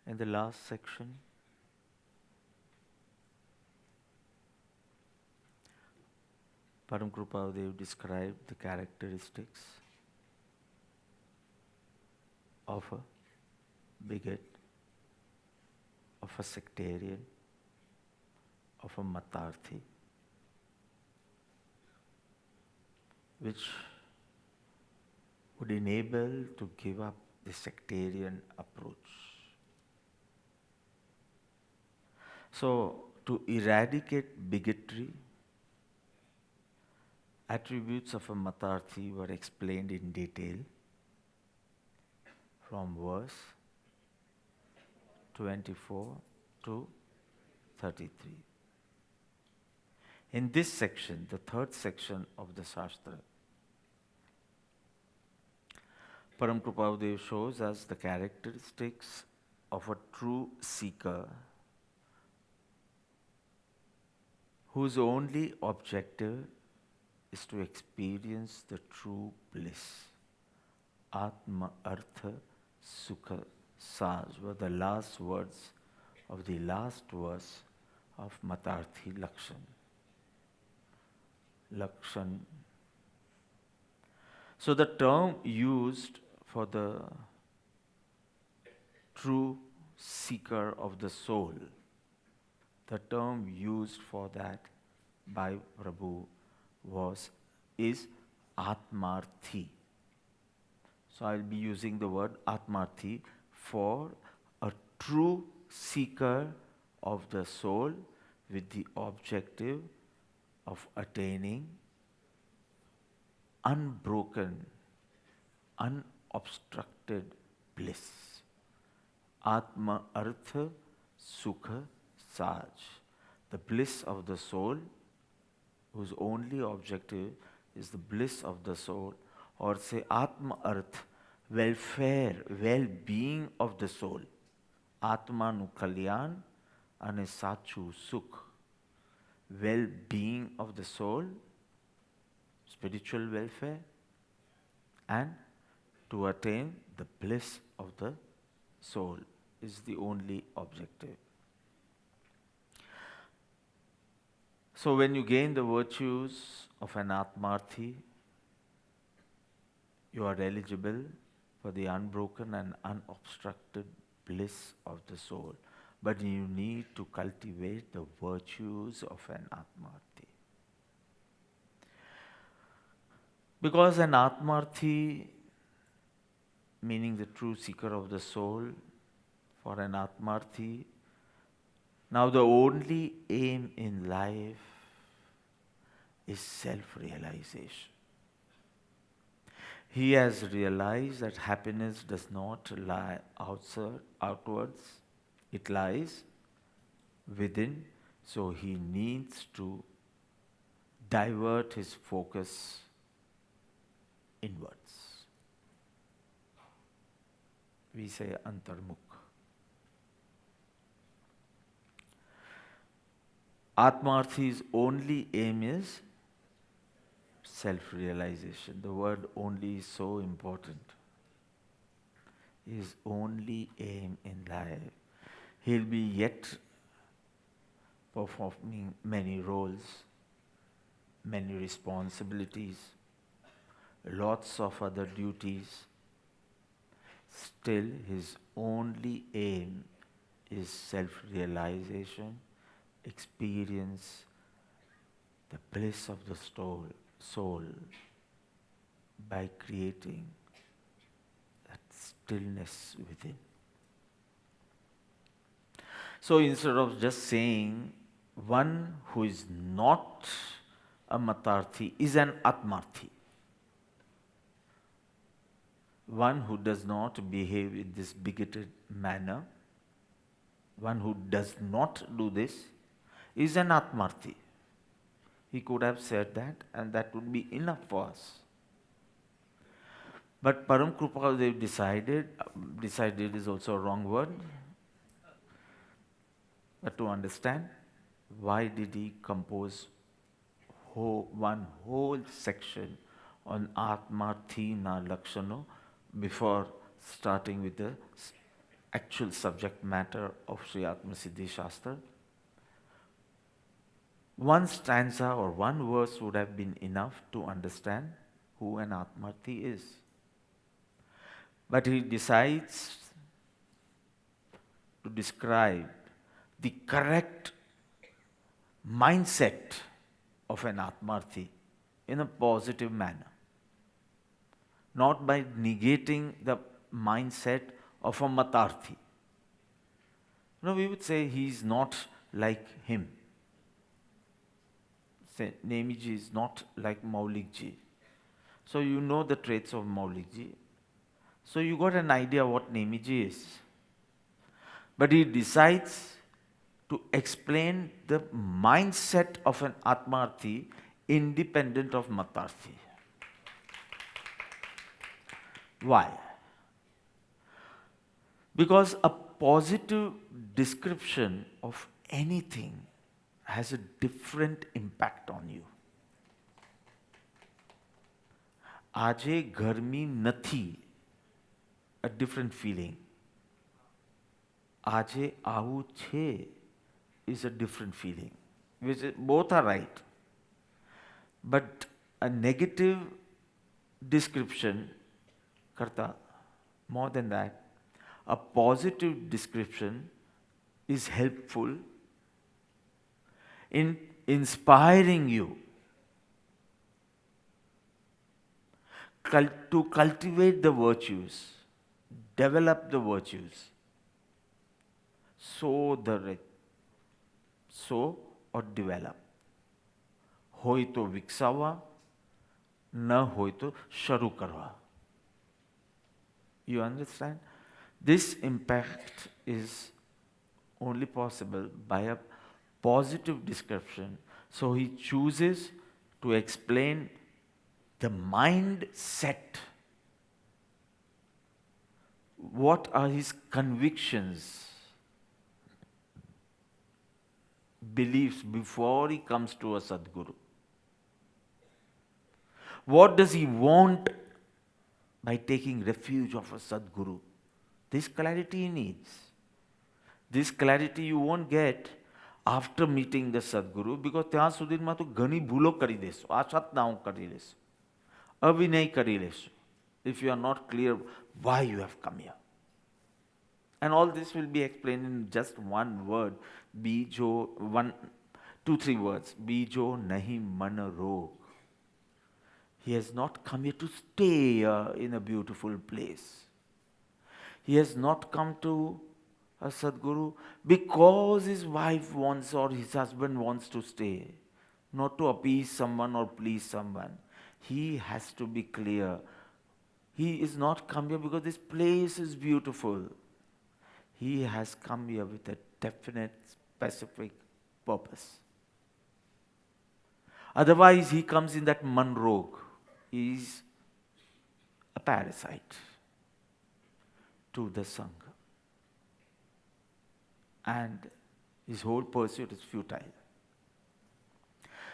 In the last section, Param Krupadev described the characteristics of a bigot, of a sectarian, of a matarthi, which would enable to give up the sectarian approach. So, to eradicate bigotry, attributes of a matarthi were explained in detail from verse 24 to 33. In this section, the third section of the Shastra, Param Krupadev shows us the characteristics of a true seeker whose only objective is to experience the true bliss. Atma Artha Sukha Saj were the last words of the last verse of Matarthi Lakshan. Lakshan. So the term used for the true seeker of the soul, the term used for that by Prabhu is Atmarthi. So I'll be using the word Atmarthi for a true seeker of the soul with the objective of attaining unbroken, unobstructed bliss. Atma Artha Sukha Saj. The bliss of the soul, whose only objective is the bliss of the soul, or say Atma Arth, welfare, well-being of the soul. Atma nu kalyan ane sachu sukh. Well-being of the soul, spiritual welfare, and to attain the bliss of the soul is the only objective. So when you gain the virtues of an Atmarthi, you are eligible for the unbroken and unobstructed bliss of the soul. But you need to cultivate the virtues of an Atmarthi. Because an Atmarthi, meaning the true seeker of the soul, for an Atmarthi, now the only aim in life is self-realization. He has realized that happiness does not lie outwards, it lies within, so he needs to divert his focus inwards. We say antarmukh. Atmarthi's only aim is self-realization. The word only is so important. His only aim in life. He'll be yet performing many roles, many responsibilities, lots of other duties. Still, his only aim is self-realization, experience the bliss of the soul by creating that stillness within. So instead of just saying one who is not a Matarthi is an Atmarthi, one who does not behave in this bigoted manner, one who does not do this is an Atmarthi. He could have said that, and that would be enough for us. But Param Krupadev decided is also a wrong word, but to understand why did he compose one whole section on Atmarthi na Lakshano before starting with the actual subject matter of Sri Atma Siddhi Shastra. One stanza or one verse would have been enough to understand who an Atmarthi is. But he decides to describe the correct mindset of an Atmarthi in a positive manner, not by negating the mindset of a Matarthi. We would say he is not like him. Say, Nemiji is not like Maulikji. So you know the traits of Maulikji. So you got an idea what Nemiji is. But he decides to explain the mindset of an Atmarthi independent of Matarthi. Why? Because a positive description of anything has a different impact on you. Aje garmi nathi, a different feeling. Aje avu che is a different feeling. Which both are right. But a negative description, karta, more than that, a positive description is helpful in inspiring you to cultivate the virtues, develop the virtues. Sow or develop. होय तो विकसावा, न होय तो शुरू करवा. You understand? This impact is only possible by a positive description. So he chooses to explain the mindset. What are his convictions, beliefs before he comes to a Sadguru? What does he want by taking refuge of a Sadguru? This clarity he needs. This clarity you won't get after meeting the Sadguru, because ત્યાં સુધીમાં તો ઘણી ભૂલો કરી દેશો, આછાતનાઓ કરી લેશો, અવિનય કરી લેશો, if you are not clear why you have come here. And all this will be explained in just one word, बीजो, 2-3 words, बीजो नहीं मन रोग. He has not come here to stay in a beautiful place. He has not come to a Sadguru because his wife wants or his husband wants to stay, not to appease someone or please someone. He has to be clear. He is not come here because this place is beautiful. He has come here with a definite, specific purpose. Otherwise, he comes in that manrog. He is a parasite to the Sangha. And his whole pursuit is futile.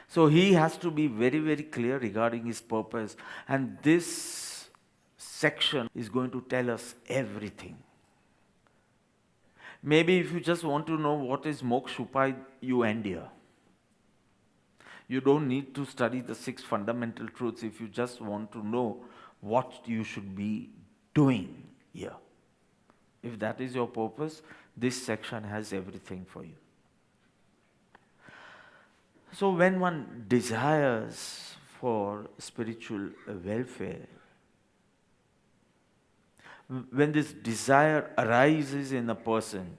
So he has to be very, very clear regarding his purpose. And this section is going to tell us everything. Maybe if you just want to know what is moksha upai, you end here. You don't need to study the 6 fundamental truths if you just want to know what you should be doing here. If that is your purpose, this section has everything for you. So when one desires for spiritual welfare, when this desire arises in a person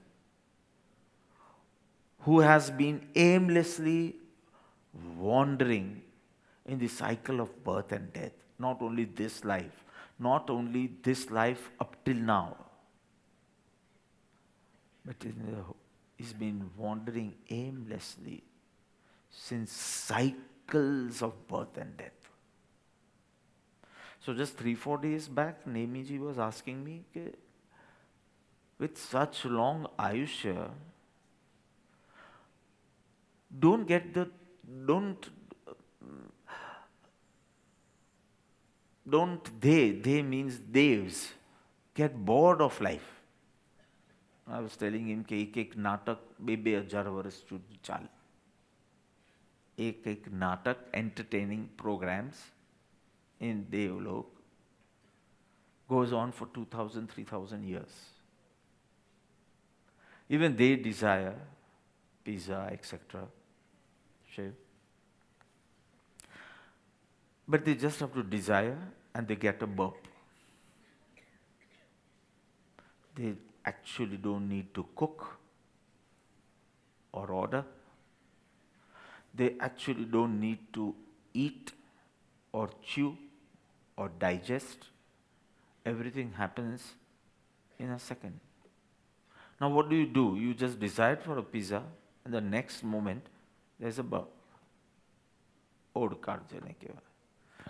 who has been aimlessly wandering in the cycle of birth and death, not only this life up till now, but he's been wandering aimlessly since cycles of birth and death. So just 3-4 days back, Nemiji was asking me, with such long Ayushya, they means devs, get bored of life. I was telling him कि एक एक नाटक 2,000 वर्ष સુધી ચાલે. एक नाटक entertaining programs in Devlok goes on for 2,000, 3,000 years. Even they desire pizza, etc. Shiv. But they just have to desire and they get a burp. They actually don't need to cook or order. They actually don't need to eat or chew or digest. Everything happens in a second. Now what do? You just decide for a pizza and the next moment there's a burp.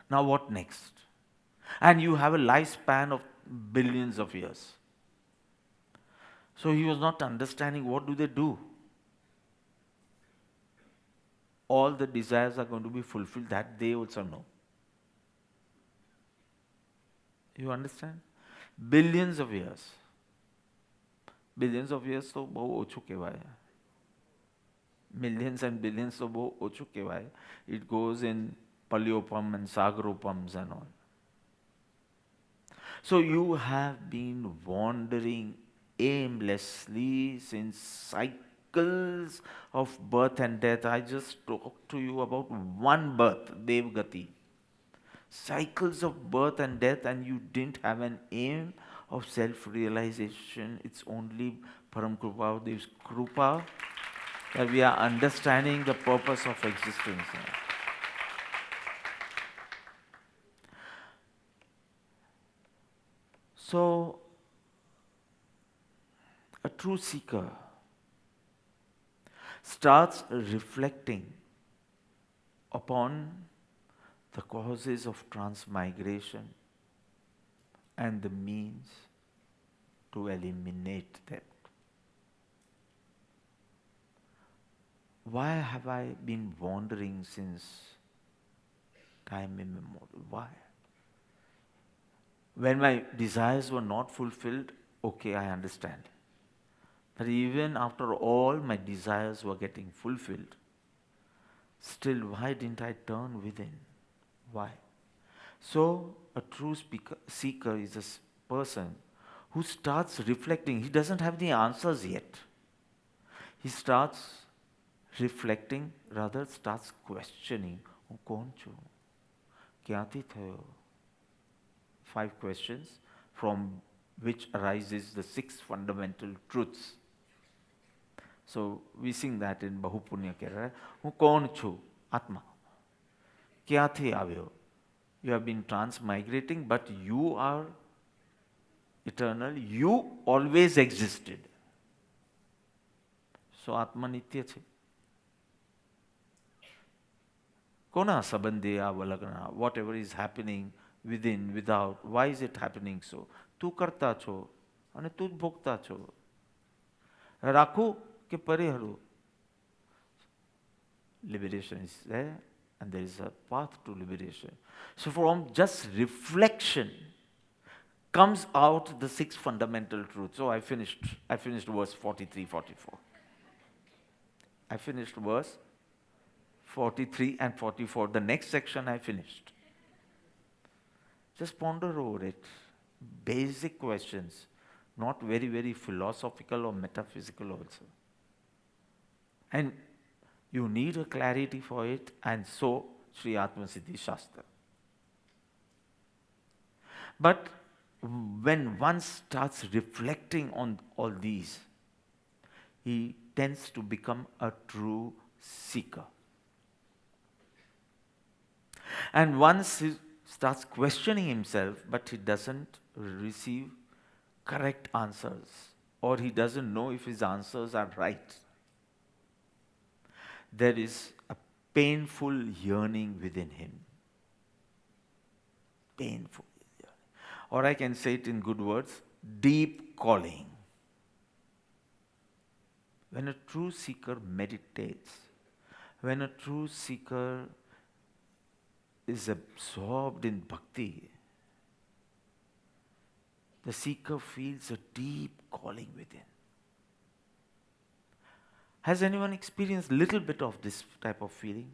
Now what next? And you have a lifespan of billions of years. So he was not understanding what do they do. All the desires are going to be fulfilled, that they also know. You understand? Billions of years. Billions of years तो बहुत ओछू कहेवाय. Millions and billions तो बहुत ओछू कहेवाय. It goes in Paleopum and Sagaropums and all. So you have been wandering aimlessly since cycles of birth and death. I just talked to you about one birth, Devgati. Cycles of birth and death, and you didn't have an aim of self-realization. It's only Param Krupa, Dev's Krupa, that we are understanding the purpose of existence. So, a true seeker starts reflecting upon the causes of transmigration and the means to eliminate them. Why have I been wandering since time immemorial? Why? When my desires were not fulfilled, okay, I understand. But even after all my desires were getting fulfilled, still why didn't I turn within? Why? So a true seeker is a person who starts reflecting. He doesn't have the answers yet. He starts reflecting, rather starts questioning. હું કોણ છું? ક્યાંથી થયો? 5 questions from which arises the 6 fundamental truths. So we sing that in Bahupunya Kera. હું કોણ છું? Atma. ક્યાંથી આવ્યો? You have been transmigrating, but you are eternal. You always existed. So Atma nitya છે. કોના સંબંધે આ વલગના? Whatever is happening within, without, why is it happening so? તું કરતા છો અને તું જ ભોગતા છો. રાખું કે પરિહરું? Liberation is there and there is a path to liberation. So from just reflection comes out the 6 fundamental truths. So I finished verse 43, 44. I finished verse 43 and 44. The next section I finished. Just ponder over it. Basic questions, not very, very philosophical or metaphysical also. And you need a clarity for it, and so Sri Atma Siddhi Shastra. But when one starts reflecting on all these, he tends to become a true seeker. And once he starts questioning himself, but he doesn't receive correct answers, or he doesn't know if his answers are right, there is a painful yearning within him. Painful yearning. Or I can say it in good words, deep calling. When a true seeker meditates, when a true seeker is absorbed in bhakti, the seeker feels a deep calling within. Has anyone experienced little bit of this type of feeling?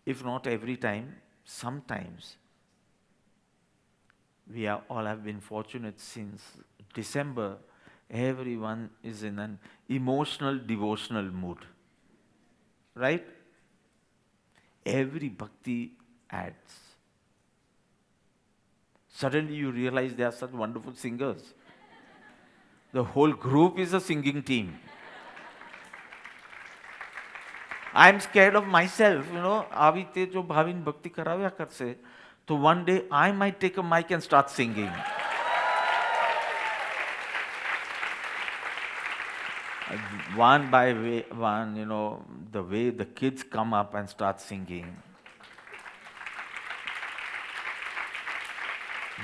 If not every time, sometimes. We are all have been fortunate since December. Everyone is in an emotional, devotional mood. Right? Every bhakti adds. Suddenly you realize they are such wonderful singers. The whole group is a singing team. I'm scared of myself, आवी ते जो भाविन भक्ति कराव्या करसे, तो one day I might take a mic and start singing. One by one, the way the kids come up and start singing.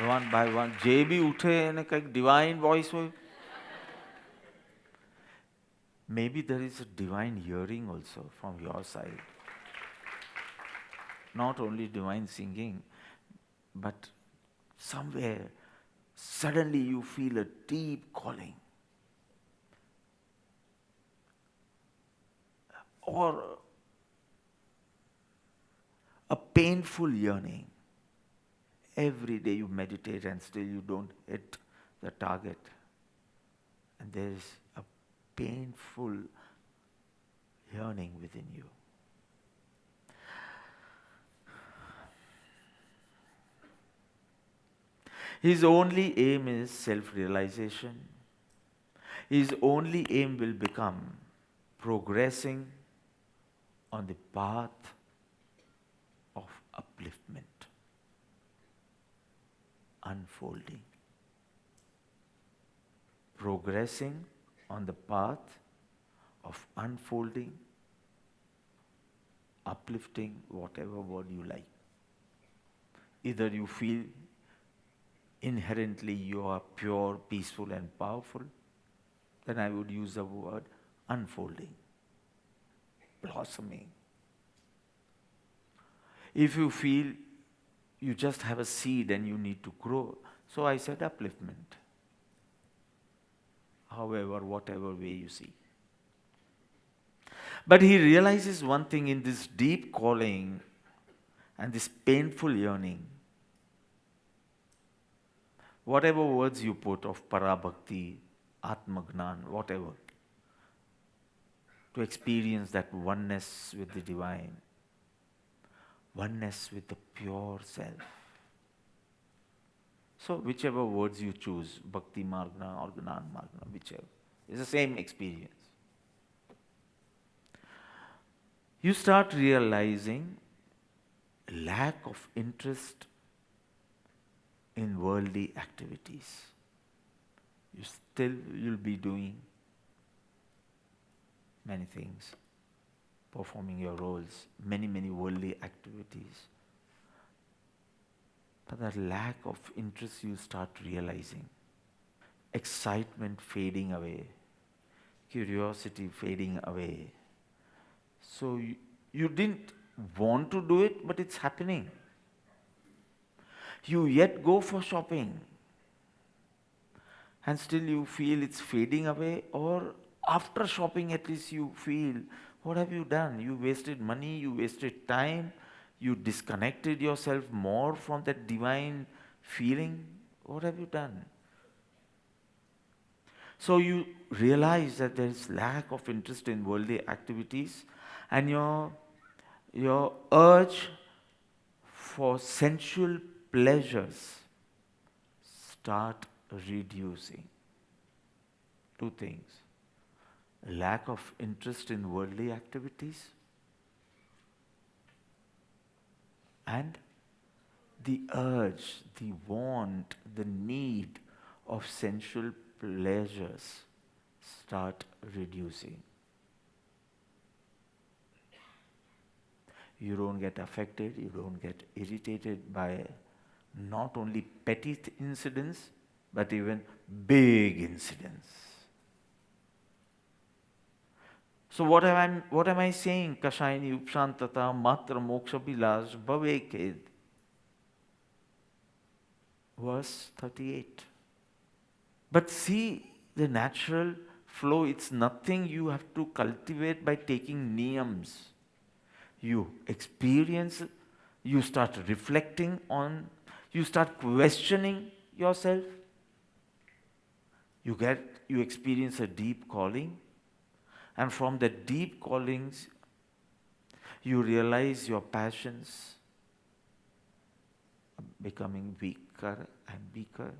One by one, जे भी उठे ने एक divine voice हो. Maybe there is a divine hearing also from your side. Not only divine singing, but somewhere suddenly you feel a deep calling. Or a painful yearning. Every day you meditate and still you don't hit the target. And there is a painful yearning within you. His only aim is self-realization. His only aim will become progressing on the path of upliftment, unfolding. Progressing on the path of unfolding, uplifting, whatever word you like. Either you feel inherently you are pure, peaceful and powerful, then I would use the word unfolding, blossoming. If you feel you just have a seed and you need to grow, so I said upliftment. However, whatever way you see. But he realizes one thing in this deep calling and this painful yearning. Whatever words you put of parabhakti, atmagnan, whatever, to experience that oneness with the divine, oneness with the pure self. So whichever words you choose, bhakti margana or gnan margana, whichever, it's the same experience. You start realizing lack of interest in worldly activities. You'll be doing many things, performing your roles, many worldly activities. But that lack of interest you start realizing. Excitement fading away, curiosity fading away. So you didn't want to do it, but it's happening. You yet go for shopping and still you feel it's fading away, or after shopping at least you feel, what have you done? You wasted money, you wasted time, you disconnected yourself more from that divine feeling. What have you done? So you realize that there is lack of interest in worldly activities, and your urge for sensual pleasures start reducing. Two things: lack of interest in worldly activities and the urge, the want, the need of sensual pleasures start reducing. You don't get affected, you don't get irritated by not only petty incidents, but even big incidents. So what am I saying? Kashayini upshantata matra moksha bilas bhaveked. Verse 38. But see the natural flow, it's nothing you have to cultivate by taking niyams. You experience, you start reflecting on, you start questioning yourself. You experience a deep calling, and from the deep callings, you realize your passions are becoming weaker and weaker.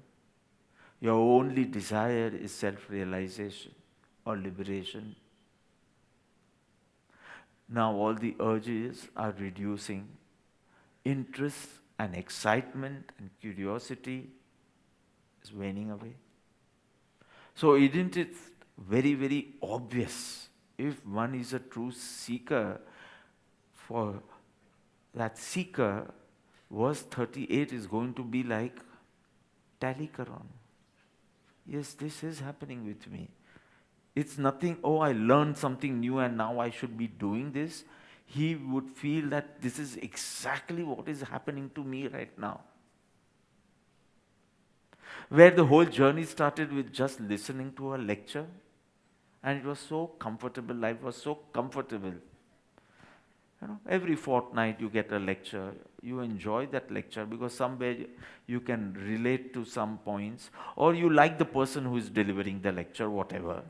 Your only desire is self-realization or liberation. Now all the urges are reducing. Interest and excitement and curiosity is waning away. So isn't it very, very obvious, if one is a true seeker, for that seeker, verse 38 is going to be like Talikaran. Yes, this is happening with me. It's nothing, oh, I learned something new and now I should be doing this. He would feel that this is exactly what is happening to me right now. Where the whole journey started with just listening to a lecture, and it was so comfortable, life was so comfortable. Every fortnight you get a lecture, you enjoy that lecture because somewhere you can relate to some points, or you like the person who is delivering the lecture, whatever.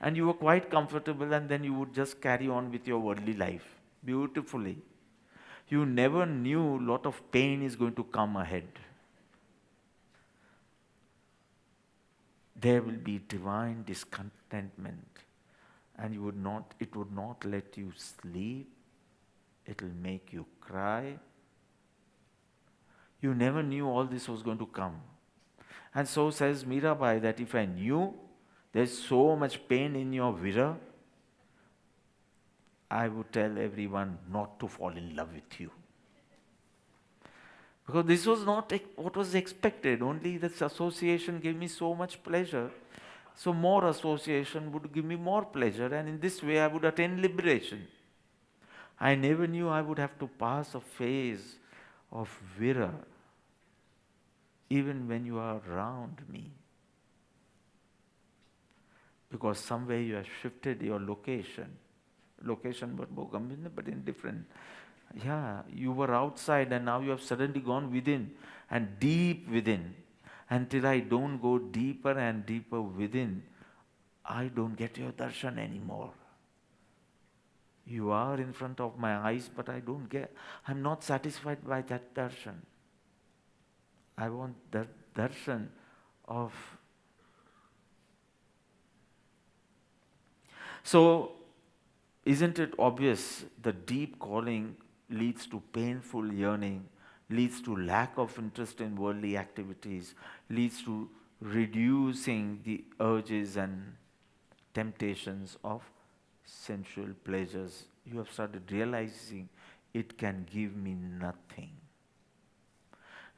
And you were quite comfortable, and then you would just carry on with your worldly life beautifully. You never knew a lot of pain is going to come ahead. There will be divine discontentment, and it would not let you sleep. It will make you cry. You never knew all this was going to come. And so says Mirabai that if I knew there's so much pain in your vira, I would tell everyone not to fall in love with you. Because this was not what was expected. Only this association gave me so much pleasure. So more association would give me more pleasure, and in this way I would attain liberation. I never knew I would have to pass a phase of vira, even when you are around me. Because somewhere you have shifted your location. Location but in different. Yeah, you were outside and now you have suddenly gone within and deep within. Until I don't go deeper and deeper within, I don't get your darshan anymore. You are in front of my eyes, but I'm not satisfied by that darshan. I want that darshan of. So, isn't it obvious the deep calling leads to painful yearning, leads to lack of interest in worldly activities, leads to reducing the urges and temptations of sensual pleasures. You have started realizing it can give me nothing.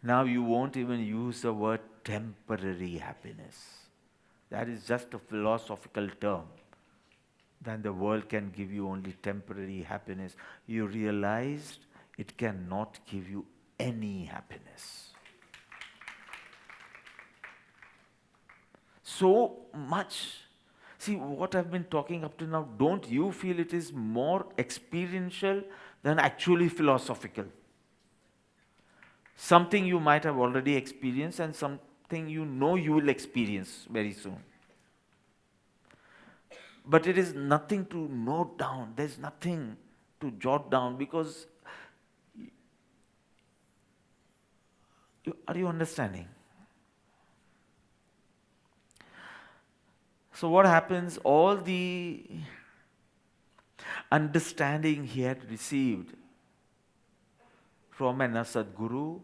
Now you won't even use the word temporary happiness. That is just a philosophical term. Then the world can give you only temporary happiness. You realized it cannot give you any happiness. So much. See, what I've been talking up to now, don't you feel it is more experiential than actually philosophical? Something you might have already experienced and something you know you will experience very soon. But it is nothing to note down. There's nothing to jot down because are you understanding? So what happens? All the understanding he had received from an Sadguru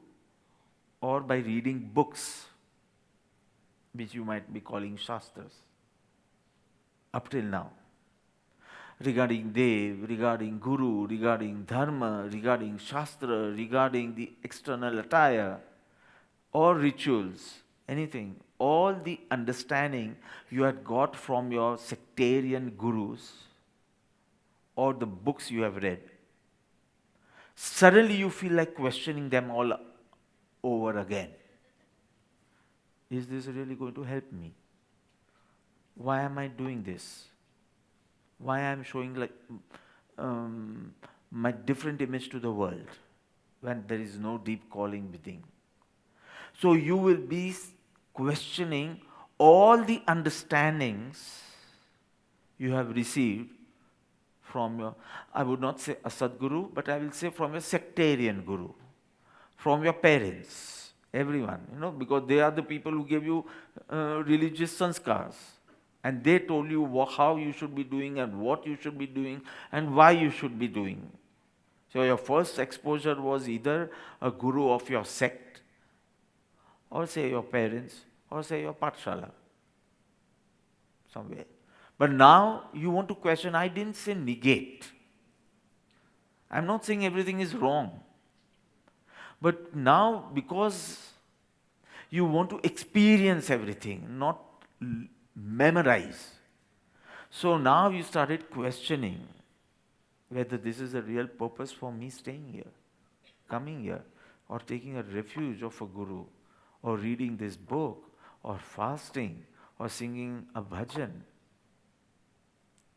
or by reading books, which you might be calling Shastras, up till now, regarding Dev, regarding Guru, regarding Dharma, regarding Shastra, regarding the external attire, or rituals, anything, all the understanding you had got from your sectarian gurus or the books you have read, suddenly you feel like questioning them all over again. Is this really going to help me? Why am I doing this? Why I am showing like my different image to the world when there is no deep calling within? So you will be questioning all the understandings you have received from your, I would not say a Sadguru, but I will say from a sectarian guru, from your parents, everyone, because they are the people who gave you religious sanskars. And they told you how you should be doing and what you should be doing and why you should be doing. So your first exposure was either a guru of your sect, or say your parents, or say your patshala, somewhere. But now you want to question, I didn't say negate. I'm not saying everything is wrong. But now, because you want to experience everything, not memorize. So now you started questioning whether this is a real purpose for me staying here, coming here, or taking a refuge of a guru, or reading this book, or fasting, or singing a bhajan.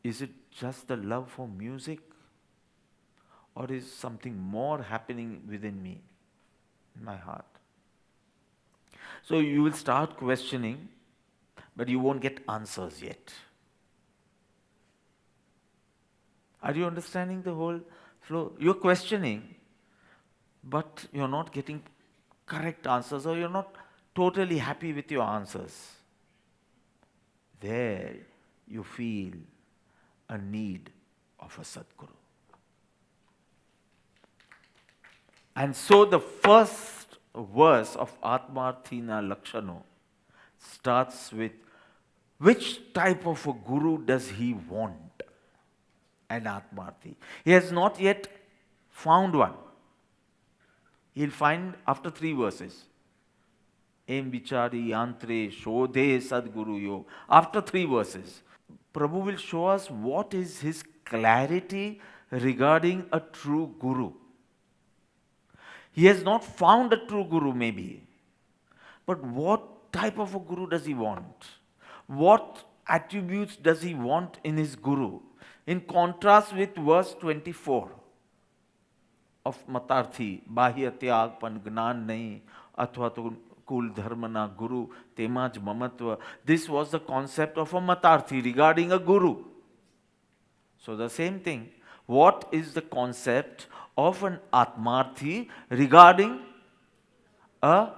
Is it just the love for music? Or is something more happening within me, in my heart? So you will start questioning, but you won't get answers yet. Are you understanding the whole flow? You're questioning, but you're not getting correct answers, or you're not totally happy with your answers. There you feel a need of a Sadguru. And so the first verse of Atmarthina Lakshano starts with, which type of a guru does he want? An Atmarthi. He has not yet found one. He'll find after 3 verses. Em vichari antre shodhe sadguru yo. After 3 verses, Prabhu will show us what is his clarity regarding a true guru. He has not found a true guru maybe. But what type of a guru does he want? What attributes does he want in his guru? In contrast with verse 24 of Matarthi, Bahya tyag pan gnan nahi, athva to kul dharmana guru, temaj mamatva. This was the concept of a Matarthi regarding a guru. So the same thing. What is the concept of an Atmarthi regarding a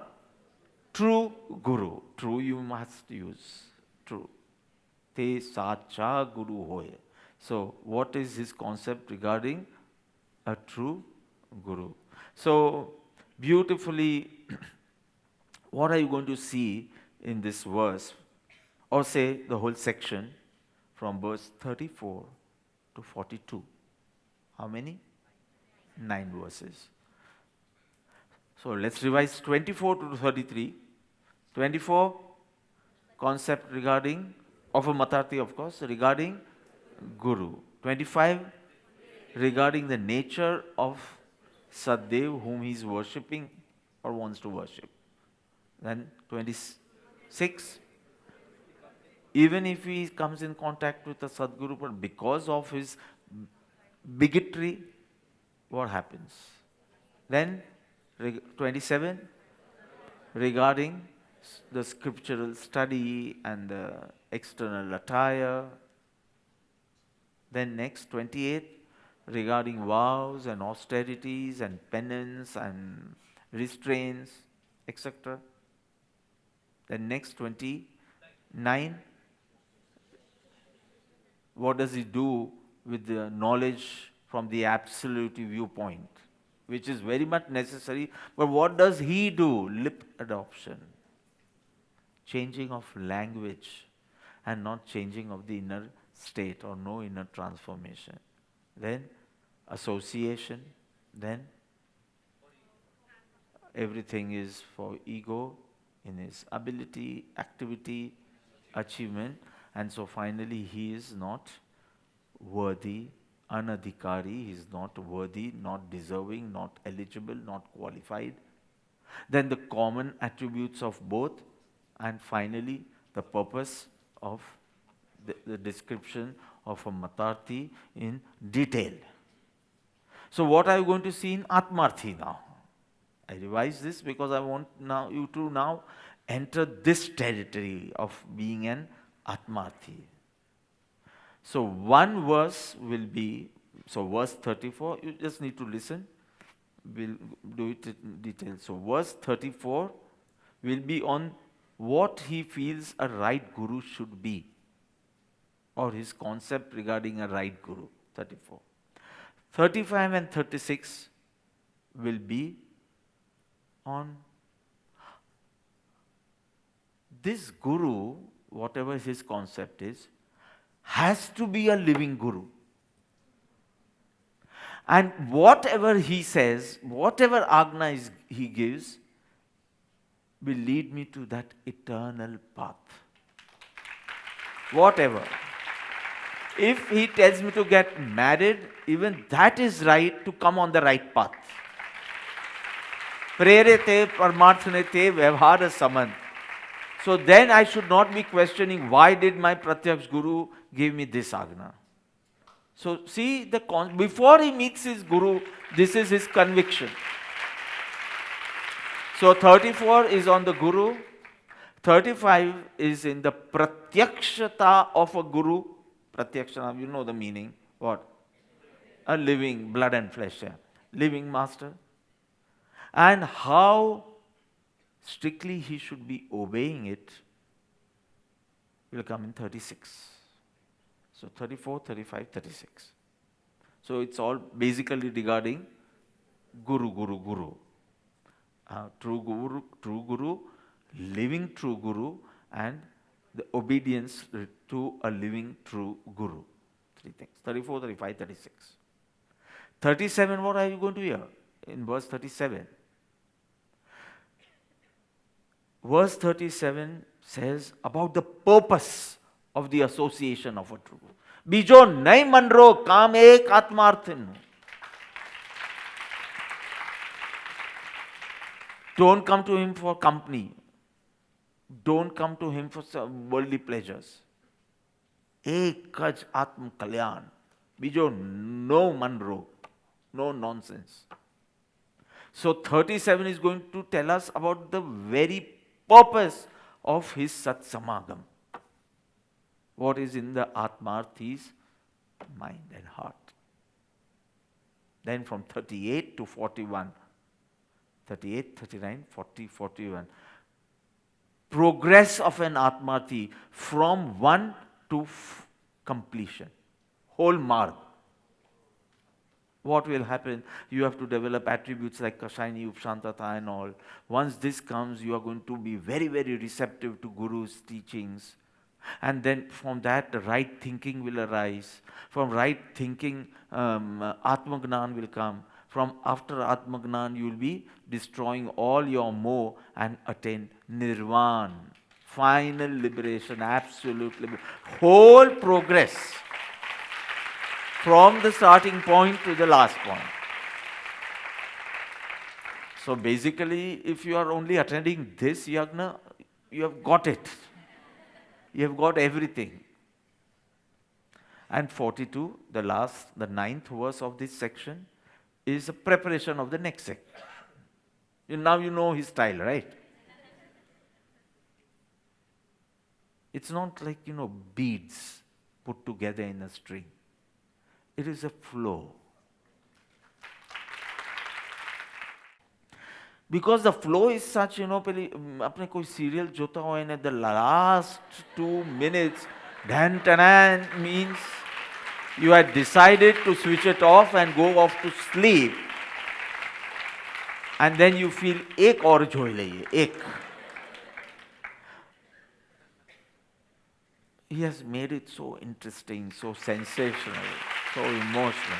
true guru? True you must use. True. Te sacha guru hoye. So what is his concept regarding a true guru? So beautifully, what are you going to see in this verse? Or say the whole section from verse 34 to 42. How many? 9 verses. So let's revise 24 to 33. 24, concept regarding, of a Matarthi of course, regarding Guru. 25, regarding the nature of Saddev whom he is worshipping or wants to worship. Then 26, even if he comes in contact with a Sadguru, but because of his bigotry, what happens? Then 27, regarding the scriptural study and the external attire. Then next 28, regarding vows and austerities and penance and restraints, etc. Then next 29, what does he do with the knowledge from the absolute viewpoint, which is very much necessary, but what does he do? Lip adoption, changing of language, and not changing of the inner state, or no inner transformation. Then association, then everything is for ego in his ability, activity, achievement, and so finally he is not worthy, anadhikari, he is not worthy, not deserving, not eligible, not qualified. Then the common attributes of both, and finally the purpose of the description of a Matarthi in detail. So what are you going to see in Atmarthi now? I revise this because I want now you to now enter this territory of being an Atmarthi. So one verse will be, so verse 34, you just need to listen. We'll do it in detail. So verse 34 will be on what he feels a right guru should be, or his concept regarding a right guru, 34. 35 and 36 will be on this guru, whatever his concept is, has to be a living guru. And whatever he says, whatever agna he gives, will lead me to that eternal path. Whatever. If he tells me to get married, even that is right to come on the right path. Prerete parmarthanete vyavhara saman. So then I should not be questioning why did my Pratyaksh Guru give me this agna. So see, before he meets his Guru, this is his conviction. So 34 is on the Guru, 35 is in the Pratyakshata of a Guru. Pratyakshata, you know the meaning. What? A living, blood and flesh, yeah. Living master. And how strictly he should be obeying it will come in 36. So 34, 35, 36. So it's all basically regarding Guru, Guru, Guru. True Guru, living true Guru, and the obedience to a living true Guru. Three things. 34, 35, 36. 37, what are you going to hear? In verse 37. Verse 37 says about the purpose of the association of a true Guru. Bijo nai manro kam ek atmarthin. Don't come to him for company. Don't come to him for some worldly pleasures. Ekaj atm kalyan. Bijo no manro. No nonsense. So 37 is going to tell us about the very purpose of his Satsamagam. What is in the Atmarthi's mind and heart. Then from 38 to 41. 38, 39, 40, 41. Progress of an Atmarthi from one to completion. Whole marg. What will happen? You have to develop attributes like Kashayini, Upshantata and all. Once this comes, you are going to be very, very receptive to Guru's teachings. And then from that, the right thinking will arise. From right thinking, Atmagnan will come. From after Atmagnan, you will be destroying all your moh and attain Nirvan. Final liberation, absolute liberation. Whole progress. From the starting point to the last point. So basically, if you are only attending this yagna, you have got it. You have got everything. And 42, the ninth verse of this section, is a preparation of the next section. Now you know his style, right? It's not like, beads put together in a string. It is a flow. Because the flow is such, apne koi serial jota ho in the last 2 minutes, dan means you had decided to switch it off and go off to sleep. And then you feel ek aur jhoi laiye, ek. He has made it so interesting, so sensational, so emotional.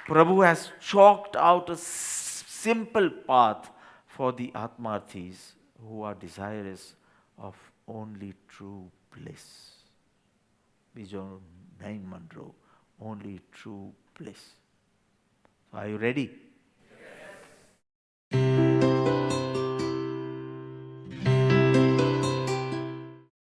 Prabhu has chalked out a simple path for the Atmarthis who are desirous of only true bliss. Bijo Nain Mandro, only true bliss. So are you ready?